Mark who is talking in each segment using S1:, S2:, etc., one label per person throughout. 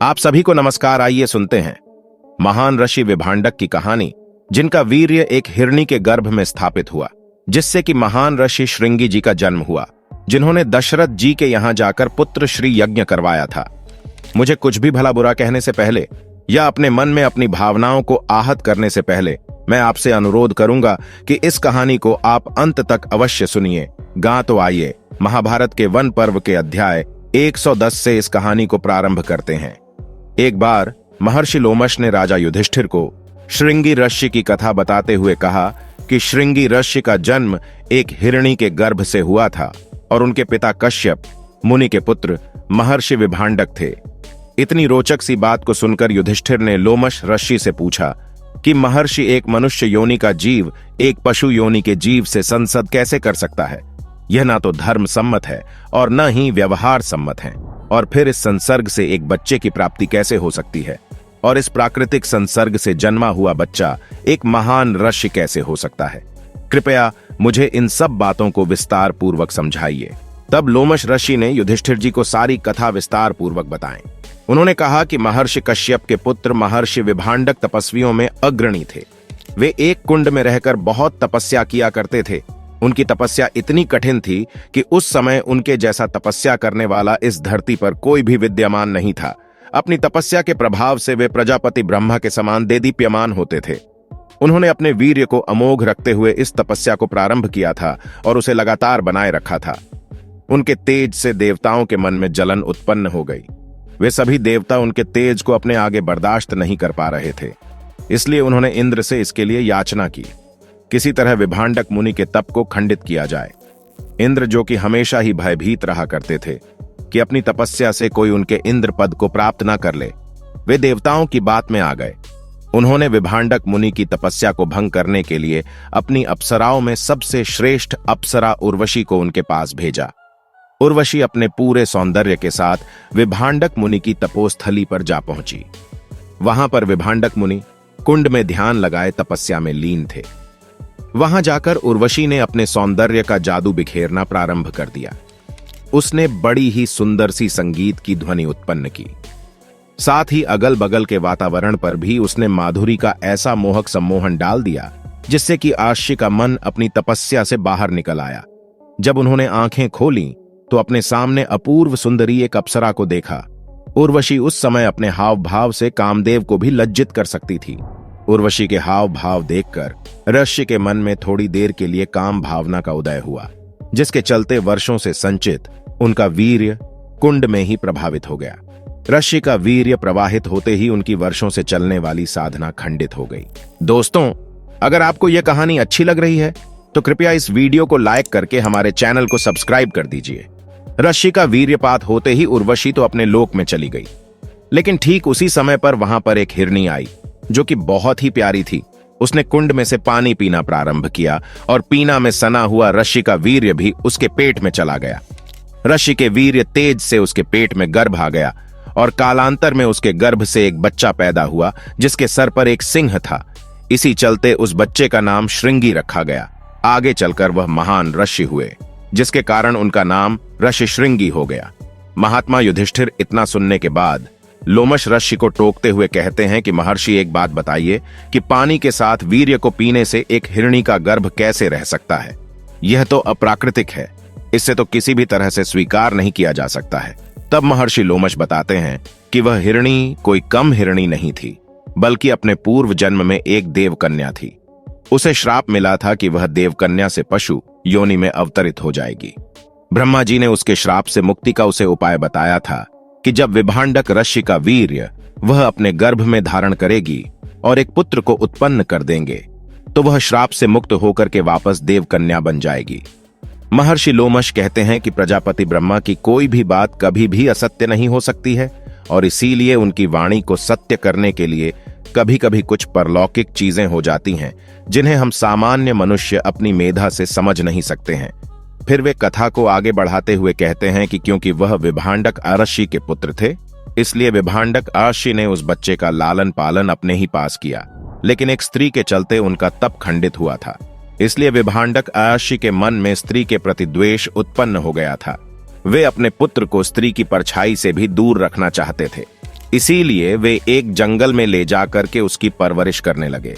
S1: आप सभी को नमस्कार। आइए सुनते हैं महान ऋषि विभांडक की कहानी, जिनका वीर्य एक हिरणी के गर्भ में स्थापित हुआ, जिससे कि महान ऋषि श्रृंगी जी का जन्म हुआ, जिन्होंने दशरथ जी के यहां जाकर पुत्र श्री यज्ञ करवाया था। मुझे कुछ भी भला बुरा कहने से पहले या अपने मन में अपनी भावनाओं को आहत करने से पहले मैं आपसे अनुरोध करूंगा कि इस कहानी को आप अंत तक अवश्य सुनिए। तो आइए महाभारत के वन पर्व के अध्याय 110 से इस कहानी को प्रारंभ करते हैं। एक बार महर्षि लोमश ने राजा युधिष्ठिर को श्रृंगी ऋषि की कथा बताते हुए कहा कि श्रृंगी ऋषि का जन्म एक हिरणी के गर्भ से हुआ था और उनके पिता कश्यप मुनि के पुत्र महर्षि विभांडक थे। इतनी रोचक सी बात को सुनकर युधिष्ठिर ने लोमश ऋषि से पूछा कि महर्षि, एक मनुष्य योनि का जीव एक पशु योनि के जीव से संसद कैसे कर सकता है? यह ना तो धर्म सम्मत है और न ही व्यवहार सम्मत है। और फिर इस संसर्ग से एक बच्चे की प्राप्ति कैसे हो सकती है? और इस प्राकृतिक संसर्ग से जन्मा हुआ बच्चा एक महान ऋषि कैसे हो सकता है? कृपया मुझे इन सब बातों को विस्तार पूर्वक समझाइए। तब लोमश ऋषि ने युधिष्ठिर जी को सारी कथा विस्तार पूर्वक बताएं। उन्होंने कहा कि महर्षि कश्यप के पुत्र महर्षि विभांडक तपस्वियों में अग्रणी थे। वे एक कुंड में रहकर बहुत तपस्या किया करते थे। उनकी तपस्या इतनी कठिन थी कि उस समय उनके जैसा तपस्या करने वाला इस धरती पर कोई भी विद्यमान नहीं था। अपनी तपस्या के प्रभाव से वे प्रजापति ब्रह्मा के समान देदीप्यमान होते थे। उन्होंने अपने वीर्य को अमोघ रखते हुए इस तपस्या को प्रारंभ किया था और उसे लगातार बनाए रखा था। उनके तेज से देवताओं के मन में जलन उत्पन्न हो गई। वे सभी देवता उनके तेज को अपने आगे बर्दाश्त नहीं कर पा रहे थे, इसलिए उन्होंने इंद्र से इसके लिए याचना की। किसी तरह विभांडक मुनि के तप को खंडित किया जाए। इंद्र, जो कि हमेशा ही भयभीत रहा करते थे कि अपनी तपस्या से कोई उनके इंद्र पद को प्राप्त न कर ले, वे देवताओं की बात में आ गए। उन्होंने विभांडक मुनि की तपस्या को भंग करने के लिए अपनी अप्सराओं में सबसे श्रेष्ठ अप्सरा उर्वशी को उनके पास भेजा। उर्वशी अपने पूरे सौंदर्य के साथ विभांडक मुनि की तपोस्थली पर जा पहुंची। वहां पर विभांडक मुनि कुंड में ध्यान लगाए तपस्या में लीन थे। वहां जाकर उर्वशी ने अपने सौंदर्य का जादू बिखेरना प्रारंभ कर दिया। उसने बड़ी ही सुंदर सी संगीत की ध्वनि उत्पन्न की। साथ ही अगल बगल के वातावरण पर भी उसने माधुरी का ऐसा मोहक सम्मोहन डाल दिया जिससे कि आशी का मन अपनी तपस्या से बाहर निकल आया। जब उन्होंने आंखें खोली तो अपने सामने अपूर्व सुंदरी एक अप्सरा को देखा। उर्वशी उस समय अपने हाव भाव से कामदेव को भी लज्जित कर सकती थी। उर्वशी के हाव भाव देखकर ऋषि के मन में थोड़ी देर के लिए काम भावना का उदय हुआ, जिसके चलते वर्षों से संचित उनका वीर्य कुंड में ही प्रभावित हो गया। ऋषि का वीर्य प्रवाहित होते ही उनकी वर्षों से चलने वाली साधना खंडित हो गई। दोस्तों, अगर आपको यह कहानी अच्छी लग रही है तो कृपया इस वीडियो को लाइक करके हमारे चैनल को सब्सक्राइब कर दीजिए। ऋषि का वीर्यपात होते ही उर्वशी तो अपने लोक में चली गई, लेकिन ठीक उसी समय पर वहां पर एक हिरणी आई जो कि बहुत ही प्यारी थी। उसने कुंड में से पानी पीना प्रारंभ किया और पीना में सना हुआ ऋषि का वीर्य भी उसके पेट में चला गया। ऋषि के वीर्य तेज से उसके पेट में गर्भ आ गया और कालांतर में उसके गर्भ से एक बच्चा पैदा हुआ जिसके सर पर एक सिंह था। इसी चलते उस बच्चे का नाम श्रृंगी रखा गया। आगे चलकर वह महान ऋषि हुए, जिसके कारण उनका नाम ऋषि श्रृंगी हो गया। महात्मा युधिष्ठिर इतना सुनने के बाद लोमश ऋषि को टोकते हुए कहते हैं कि महर्षि, एक बात बताइए कि पानी के साथ वीर्य को पीने से एक हिरणी का गर्भ कैसे रह सकता है? यह तो अप्राकृतिक है, इससे तो किसी भी तरह से स्वीकार नहीं किया जा सकता है। तब महर्षि लोमश बताते हैं कि वह हिरणी कोई कम हिरणी नहीं थी, बल्कि अपने पूर्व जन्म में एक देवकन्या थी। उसे श्राप मिला था कि वह देवकन्या से पशु योनि में अवतरित हो जाएगी। ब्रह्मा जी ने उसके श्राप से मुक्ति का उसे उपाय बताया था कि जब विभांडक ऋषि का वीर्य वह अपने गर्भ में धारण करेगी और एक पुत्र को उत्पन्न कर देंगे तो वह श्राप से मुक्त होकर के वापस देवकन्या बन जाएगी। महर्षि लोमश कहते हैं कि प्रजापति ब्रह्मा की कोई भी बात कभी भी असत्य नहीं हो सकती है और इसीलिए उनकी वाणी को सत्य करने के लिए कभी कभी कुछ परलौकिक चीजें हो जाती हैं जिन्हें हम सामान्य मनुष्य अपनी मेधा से समझ नहीं सकते हैं। फिर वे कथा को आगे बढ़ाते हुए कहते हैं कि क्योंकि वह विभांडक ऋषि के पुत्र थे, इसलिए विभांडक ऋषि ने उस बच्चे का लालन पालन अपने ही पास किया, लेकिन एक स्त्री के चलते उनका तप खंडित हुआ था। इसलिए विभांडक ऋषि के मन में स्त्री के प्रति द्वेष उत्पन्न हो गया था। वे अपने पुत्र को स्त्री की परछाई से भी दूर रखना चाहते थे। इसीलिए वे एक जंगल में ले जाकर के उसकी परवरिश करने लगे,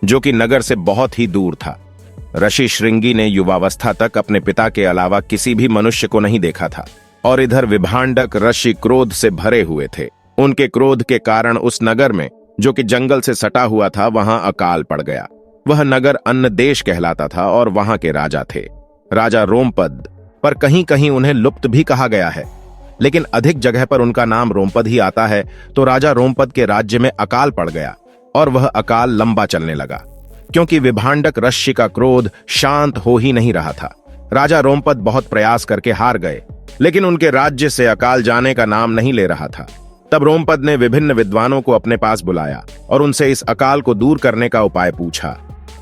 S1: जो कि नगर से बहुत ही दूर था। ऋषि श्रृंगी ने युवावस्था तक अपने पिता के अलावा किसी भी मनुष्य को नहीं देखा था, और इधर विभांडक ऋषि क्रोध से भरे हुए थे। उनके क्रोध के कारण उस नगर में, जो कि जंगल से सटा हुआ था, वहां अकाल पड़ गया। वह नगर अन्न देश कहलाता था और वहां के राजा थे राजा रोमपद, पर कहीं कहीं उन्हें लुप्त भी कहा गया है, लेकिन अधिक जगह पर उनका नाम रोमपद ही आता है। तो राजा रोमपद के राज्य में अकाल पड़ गया और वह अकाल लंबा चलने लगा, क्योंकि विभांडक ऋषि का क्रोध शांत हो ही नहीं रहा था। राजा रोमपद बहुत प्रयास करके हार गए, लेकिन उनके राज्य से अकाल जाने का नाम नहीं ले रहा था। तब रोमपद ने विभिन्न विद्वानों को अपने पास बुलाया और उनसे इस अकाल को दूर करने का उपाय पूछा।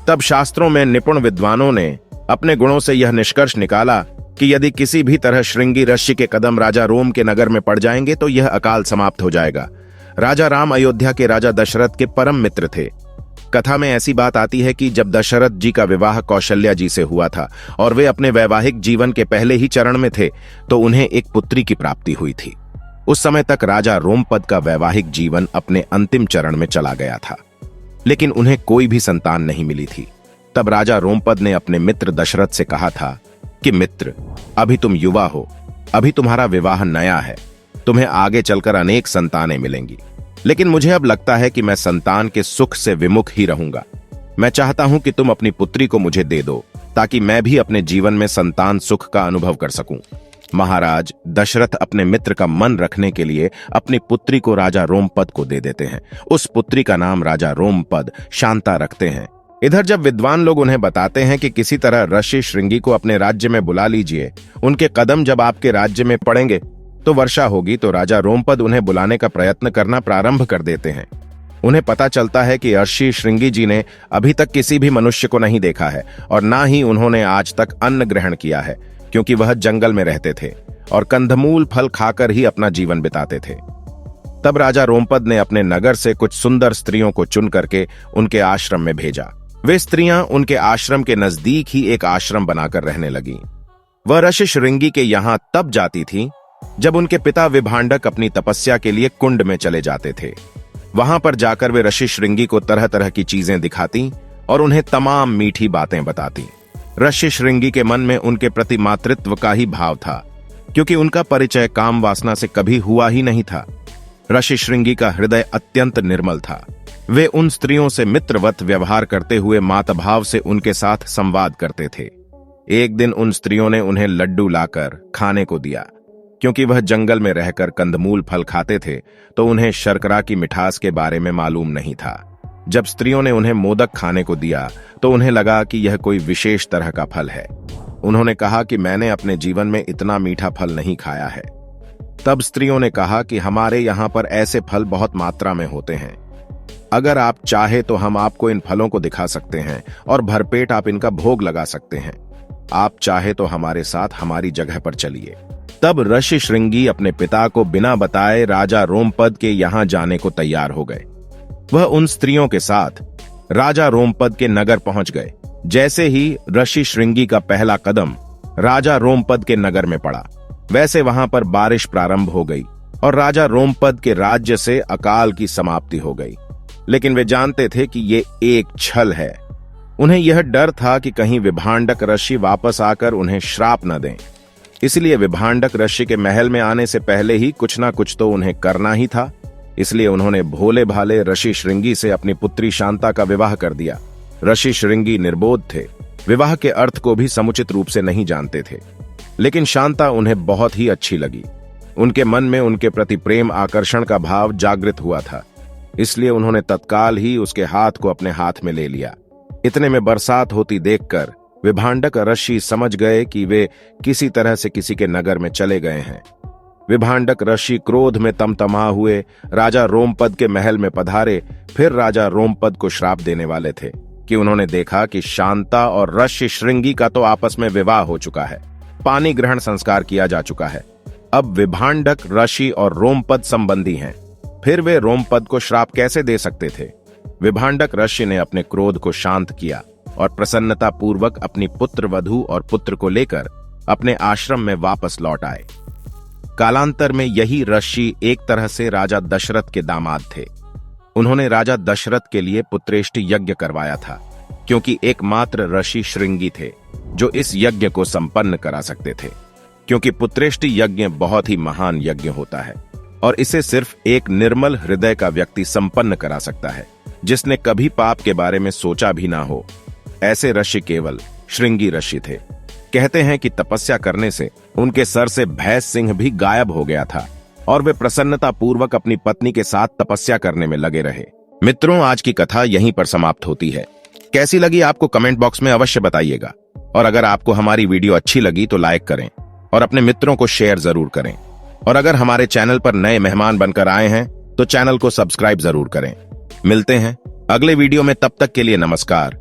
S1: तब शास्त्रों में निपुण विद्वानों ने अपने गुणों से यह निष्कर्ष निकाला कि यदि किसी भी तरह श्रृंगी ऋषि के कदम राजा रोम के नगर में पड़ जाएंगे तो यह अकाल समाप्त हो जाएगा। राजा राम अयोध्या के राजा दशरथ के परम मित्र थे। कथा में ऐसी बात आती है कि जब दशरथ जी का विवाह कौशल्या जी से हुआ था और वे अपने वैवाहिक जीवन के पहले ही चरण में थे, तो उन्हें एक पुत्री की प्राप्ति हुई थी। उस समय तक राजा रोमपद का वैवाहिक जीवन अपने अंतिम चरण में चला गया था, लेकिन उन्हें कोई भी संतान नहीं मिली थी। तब राजा रोमपद ने अपने मित्र दशरथ से कहा था कि मित्र, अभी तुम युवा हो, अभी तुम्हारा विवाह नया है, तुम्हें आगे चलकर अनेक संतानें मिलेंगी, लेकिन मुझे अब लगता है कि मैं संतान के सुख से विमुख ही रहूंगा। मैं चाहता हूं कि तुम अपनी पुत्री को मुझे दे दो, ताकि मैं भी अपने जीवन में संतान सुख का अनुभव कर सकूं। महाराज दशरथ अपने मित्र का मन रखने के लिए अपनी पुत्री को राजा रोमपद को दे देते हैं। उस पुत्री का नाम राजा रोमपद शांता रखते हैं। इधर जब विद्वान लोग उन्हें बताते हैं कि किसी तरह ऋषि श्रृंगी को अपने राज्य में बुला लीजिए, उनके कदम जब आपके राज्य में पड़ेंगे तो वर्षा होगी, तो राजा रोमपद उन्हें बुलाने का प्रयत्न करना प्रारंभ कर देते हैं। उन्हें पता चलता है कि ऋषि श्रृंगी जी ने अभी तक किसी भी मनुष्य को नहीं देखा है और ना ही उन्होंने आज तक अन्न ग्रहण किया है, क्योंकि वह जंगल में रहते थे और कंदमूल फल खाकर ही अपना जीवन बिताते थे। तब राजा रोमपद ने अपने नगर से कुछ सुंदर स्त्रियों को चुन करके उनके आश्रम में भेजा। वे स्त्रियां उनके आश्रम के नजदीक ही एक आश्रम बनाकर रहने लगीं। वह ऋषि श्रृंगी के यहां तब जाती थीं जब उनके पिता विभांडक अपनी तपस्या के लिए कुंड में चले जाते थे। वहां पर जाकर वे ऋषि श्रृंगी को तरह तरह की चीजें दिखाती और उन्हें तमाम मीठी बातें बताती। ऋषि श्रृंगी के मन में उनके प्रति मातृत्व का ही भाव था, क्योंकि उनका परिचय काम वासना से कभी हुआ ही नहीं था। ऋषि श्रृंगी का हृदय अत्यंत निर्मल था। वे उन स्त्रियों से मित्रवत व्यवहार करते हुए मातभाव से उनके साथ संवाद करते थे। एक दिन उन स्त्रियों ने उन्हें लड्डू लाकर खाने को दिया। क्योंकि वह जंगल में रहकर कंदमूल फल खाते थे, तो उन्हें शर्करा की मिठास के बारे में मालूम नहीं था। जब स्त्रियों ने उन्हें मोदक खाने को दिया तो उन्हें लगा कि यह कोई विशेष तरह का फल है। उन्होंने कहा कि मैंने अपने जीवन में इतना मीठा फल नहीं खाया है। तब स्त्रियों ने कहा कि हमारे यहाँ पर ऐसे फल बहुत मात्रा में होते हैं। अगर आप चाहे तो हम आपको इन फलों को दिखा सकते हैं और भरपेट आप इनका भोग लगा सकते हैं। आप चाहे तो हमारे साथ हमारी जगह पर चलिए। तब ऋषि श्रृंगी अपने पिता को बिना बताए राजा रोमपद के यहां जाने को तैयार हो गए। वह उन स्त्रियों के साथ राजा रोमपद के नगर पहुंच गए। जैसे ही ऋषि श्रृंगी का पहला कदम राजा रोमपद के नगर में पड़ा, वैसे वहां पर बारिश प्रारंभ हो गई और राजा रोमपद के राज्य से अकाल की समाप्ति हो गई। लेकिन वे जानते थे कि ये एक छल है। उन्हें यह डर था कि कहीं विभांडक ऋषि वापस आकर उन्हें श्राप न दें। इसलिए विभांडक ऋषि के महल में आने से पहले ही कुछ ना कुछ तो उन्हें करना ही था। इसलिए उन्होंने भोले भाले ऋषि श्रृंगी से अपनी पुत्री शांता का विवाह कर दिया। ऋषि श्रृंगी निर्बोध थे, विवाह के अर्थ को भी समुचित रूप से नहीं जानते थे, लेकिन शांता उन्हें बहुत ही अच्छी लगी। उनके मन में उनके प्रति प्रेम आकर्षण का भाव जागृत हुआ था, इसलिए उन्होंने तत्काल ही उसके हाथ को अपने हाथ में ले लिया। इतने में बरसात होती देखकर विभांडक ऋषि समझ गए कि वे किसी तरह से किसी के नगर में चले गए हैं। विभांडक ऋषि क्रोध में तमतमा हुए राजा रोमपद के महल में पधारे। फिर राजा रोमपद को श्राप देने वाले थे कि उन्होंने देखा कि शांता और ऋषि श्रृंगी का तो आपस में विवाह हो चुका है, पानी ग्रहण संस्कार किया जा चुका है। अब विभांडक ऋषि और रोमपद संबंधी हैं, फिर वे रोमपद को श्राप कैसे दे सकते थे। विभांडक ऋषि ने अपने क्रोध को शांत किया और प्रसन्नता पूर्वक अपनी पुत्र वधू और पुत्र को लेकर अपने आश्रम में वापस लौट आए। कालांतर में यही ऋषि एक तरह से राजा दशरथ के दामाद थे। उन्होंने राजा दशरथ के लिए पुत्रेष्टि यज्ञ करवाया था, क्योंकि एकमात्र ऋषि श्रृंगी थे जो इस यज्ञ को संपन्न करा सकते थे। क्योंकि पुत्रेष्टि यज्ञ बहुत ही महान यज्ञ होता है और इसे सिर्फ एक निर्मल हृदय का व्यक्ति संपन्न करा सकता है, जिसने कभी पाप के बारे में सोचा भी ना हो। ऐसे ऋषि केवल श्रृंगी ऋषि थे। कहते हैं कि तपस्या करने से उनके सर से भैंस सिंह भी गायब हो गया था और वे प्रसन्नता पूर्वक अपनी पत्नी के साथ तपस्या करने में लगे रहे। मित्रों, आज की कथा यहीं पर समाप्त होती है। कैसी लगी आपको कमेंट बॉक्स में अवश्य बताइएगा। और अगर आपको हमारी वीडियो अच्छी लगी तो लाइक करें और अपने मित्रों को शेयर जरूर करें। और अगर हमारे चैनल पर नए मेहमान बनकर आए हैं तो चैनल को सब्सक्राइब जरूर करें। मिलते हैं अगले वीडियो में, तब तक के लिए नमस्कार।